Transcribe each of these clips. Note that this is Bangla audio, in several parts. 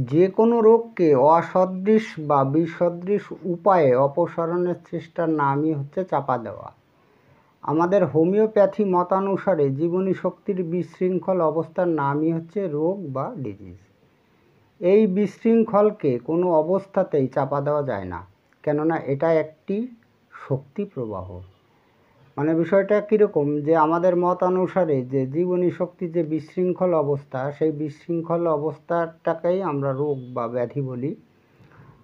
যে কোনো রোগকে অসদৃশ বা বিসদৃশ উপায়ে অপসারণের চেষ্টার নামই হচ্ছে চাপা দেওয়া। আমাদের হোমিওপ্যাথি মতানুসারে জীবনী শক্তির বিশৃঙ্খল অবস্থার নামই হচ্ছে রোগ বা ডিজিজ। এই বিশৃঙ্খলকে কোনো অবস্থাতেই চাপা দেওয়া যায় না, কেননা এটা একটি শক্তি প্রবাহ। মানে বিষয়টা কীরকম, যে আমাদের মতানুসারে যে জীবনী শক্তি যে বিশৃঙ্খল অবস্থা, সেই বিশৃঙ্খল অবস্থাটাকেই আমরা রোগ বা ব্যাধি বলি।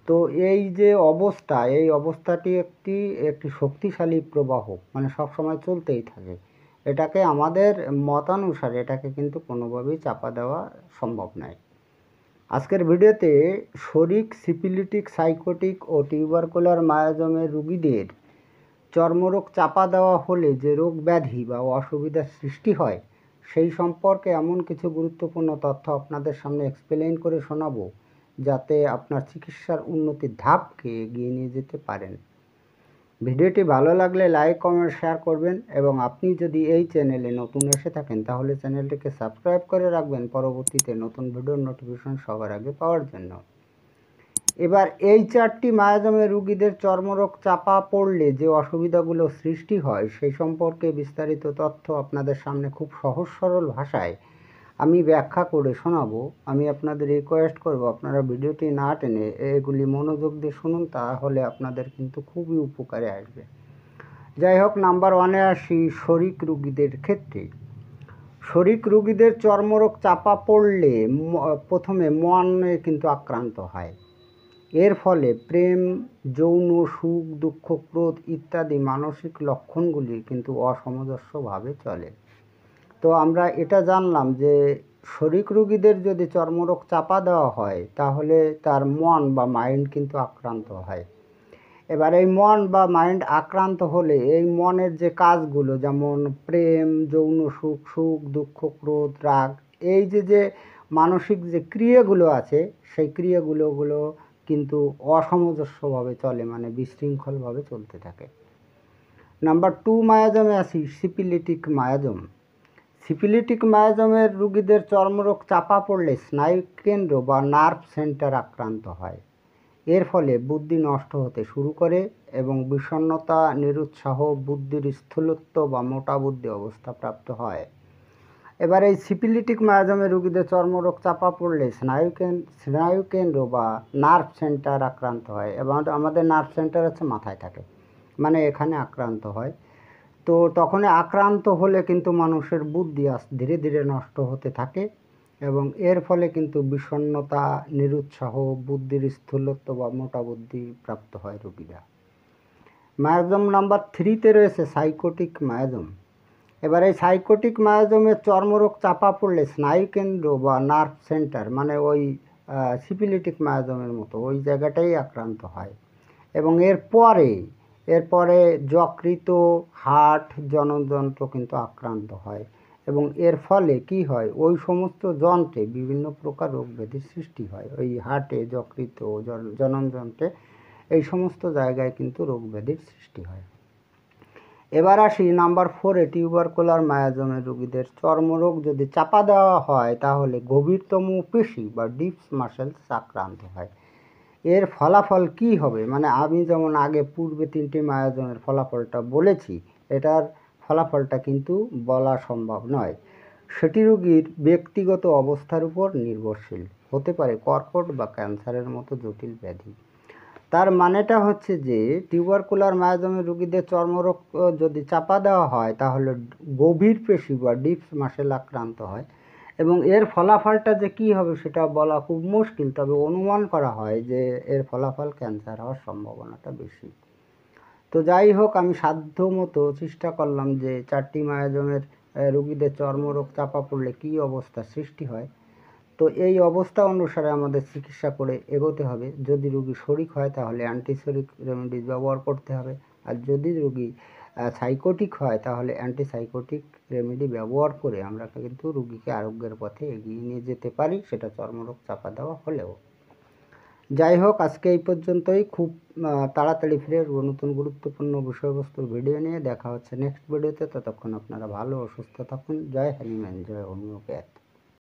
তো এই যে অবস্থা, এই অবস্থাটি একটি শক্তিশালী প্রবাহ, মানে সবসময় চলতেই থাকে। এটাকে আমাদের মতানুসারে এটাকে কিন্তু কোনোভাবেই চাপা দেওয়া সম্ভব নয়। আজকের ভিডিওতে শরিক, সিফিলিটিক, সাইকোটিক ও টিউবারকুলার মায়োজমের রোগীদের চর্মরোগ চাপা দেওয়া হলে যে রোগ ব্যাধি বা অসুবিধার সৃষ্টি হয়, সেই সম্পর্কে এমন কিছু গুরুত্বপূর্ণ তথ্য আপনাদের সামনে এক্সপ্লেইন করে শোনাবো, যাতে আপনার চিকিৎসার উন্নতির ধাপকে এগিয়ে নিয়ে যেতে পারেন। ভিডিওটি ভালো লাগলে লাইক, কমেন্ট, শেয়ার করবেন এবং আপনি যদি এই চ্যানেলে নতুন এসে থাকেন তাহলে চ্যানেলটিকে সাবস্ক্রাইব করে রাখবেন পরবর্তীতে নতুন ভিডিওর নোটিফিকেশন সবার আগে পাওয়ার জন্য। এবার এই 4টি মায়োজমের রোগীদের চর্মরোগ চাপা পড়লে যে অসুবিধাগুলো সৃষ্টি হয় সেই সম্পর্কে বিস্তারিত তথ্য আপনাদের সামনে খুব সহজ সরল ভাষায় আমি ব্যাখ্যা করে শোনাবো। আমি আপনাদের রিকোয়েস্ট করব আপনারা ভিডিওটি না টেনে এগুলি মনোযোগ দিয়ে শুনুন, তাহলে আপনাদের কিন্তু খুবই উপকারে আসবে। যাই হোক, নাম্বার 1-এ আসি শরিক রোগীদের ক্ষেত্রে। শরিক রোগীদের চর্মরোগ চাপা পড়লে প্রথমে মনে কিন্তু আক্রান্ত হয়। এর ফলে প্রেম, যৌন সুখ, দুঃখ, ক্রোধ ইত্যাদি মানসিক লক্ষণগুলি কিন্তু অসামঞ্জস্যভাবে চলে। তো আমরা এটা জানলাম যে শরিক রোগীদের যদি চর্মরোগ চাপা দেওয়া হয় তাহলে তার মন বা মাইন্ড কিন্তু আক্রান্ত হয়। এবার এই মন বা মাইন্ড আক্রান্ত হলে এই মনের যে কাজগুলো, যেমন প্রেম, যৌন সুখ, দুঃখ, ক্রোধ, রাগ, এই যে মানসিক যে ক্রিয়াগুলো আছে সেই ক্রিয়াগুলো কিন্তু অসামঞ্জস্যভাবে চলে, মানে বিশৃঙ্খলভাবে চলতে থাকে। নাম্বার 2 মায়োজমে আসি সিফিলিটিক মায়োজম। সিফিলিটিক মায়োজমের রোগীদের চর্মরোগ চাপা পড়লে স্নায়ুকেন্দ্র বা নার্ভ সেন্টার আক্রান্ত হয়। এর ফলে বুদ্ধি নষ্ট হতে শুরু করে এবং বিষণ্ণতা, নিরুৎসাহ, বুদ্ধির স্থূলত্ব বা মোটা বুদ্ধি অবস্থা প্রাপ্ত হয়। এবার এই সিফিলিটিক মায়োজমের রোগীদের চর্মরোগ চাপা পড়লে স্নায়ুকেন্দ্র বা নার্ভ সেন্টার আক্রান্ত হয় এবং আমাদের নার্ভ সেন্টার হচ্ছে মাথায় থাকে, মানে এখানে আক্রান্ত হয়। তো তখন আক্রান্ত হলে কিন্তু মানুষের বুদ্ধি ধীরে ধীরে নষ্ট হতে থাকে এবং এর ফলে কিন্তু বিষণ্ণতা, নিরুৎসাহ, বুদ্ধির স্থূলত্ব বা মোটা বুদ্ধি প্রাপ্ত হয় রোগীরা। মায়োজম নাম্বার 3-তে রয়েছে সাইকোটিক মায়োজম। এবার এই সাইকোটিক মায়োজমের চর্মরোগ চাপা পড়লে স্নায়ুকেন্দ্র বা নার্ভ সেন্টার, মানে ওই সিফিলিটিক মায়োজমের মতো ওই জায়গাটাই আক্রান্ত হয় এবং এরপরে যকৃত, হার্ট, জননযন্ত্র কিন্তু আক্রান্ত হয় এবং এর ফলে কি হয়, ওই সমস্ত যন্ত্রে বিভিন্ন প্রকার রোগ ব্যাধির সৃষ্টি হয়। ওই হার্টে, যকৃত, জননযন্ত্রে এই সমস্ত জায়গায় কিন্তু রোগ ব্যাধির সৃষ্টি হয়। এবার আসি নাম্বার 4-এ টিউবারকুলার মায়োজমের রোগীদের চর্মরোগ যদি চাপা দেওয়া হয় তাহলে গভীরতম পেশি বা ডিপস মাসেলস আক্রান্ত হয়। এর ফলাফল কি হবে, মানে আমি যেমন আগে পূর্বে 3টি মায়োজমের ফলাফলটা বলেছি, এটার ফলাফলটা কিন্তু বলা সম্ভব নয়। সেটি রোগীর ব্যক্তিগত অবস্থার উপর নির্ভরশীল, হতে পারে কর্কট বা ক্যান্সারের মতো জটিল ব্যাধি। তার মানেটা হচ্ছে যে টিউবারকুলার মায়োজমের রোগীদের চর্মরোগ যদি চাপা দেওয়া হয় তাহলে গভীর পেশি বা ডিপস মাসেল আক্রান্ত হয় এবং এর ফলাফলটা যে কী হবে সেটা বলা খুব মুশকিল, তবে অনুমান করা হয় যে এর ফলাফল ক্যান্সার হওয়ার সম্ভাবনাটা বেশি। তো যাই হোক, আমি সাধ্য মতো চেষ্টা করলাম যে 4টি মায়োজমের রোগীদের চর্মরোগ চাপা পড়লে কী অবস্থা সৃষ্টি হয়। তো এই অবস্থা অনুসারে আমাদের চিকিৎসা করে এগোতে হবে। যদি রোগী শরিক হয় তাহলে অ্যান্টিশরিক রেমেডিজ ব্যবহার করতে হবে, আর যদি রোগী সাইকোটিক হয় তাহলে অ্যান্টিসাইকোটিক রেমেডি ব্যবহার করে আমরা কিন্তু রোগীকে আরোগ্যের পথে এগিয়ে নিয়ে যেতে পারি, সেটা চর্মরোগ চাপা দেওয়া হলেও। যাই হোক, আজকে এই পর্যন্তই। খুব তাড়াতাড়ি ফিরে নতুন গুরুত্বপূর্ণ বিষয়বস্তুর ভিডিও নিয়ে দেখা হচ্ছে নেক্সট ভিডিওতে। ততক্ষণ আপনারা ভালো ও সুস্থ থাকুন। জয় হনুমান, জয় হোমিওপ্যাথ।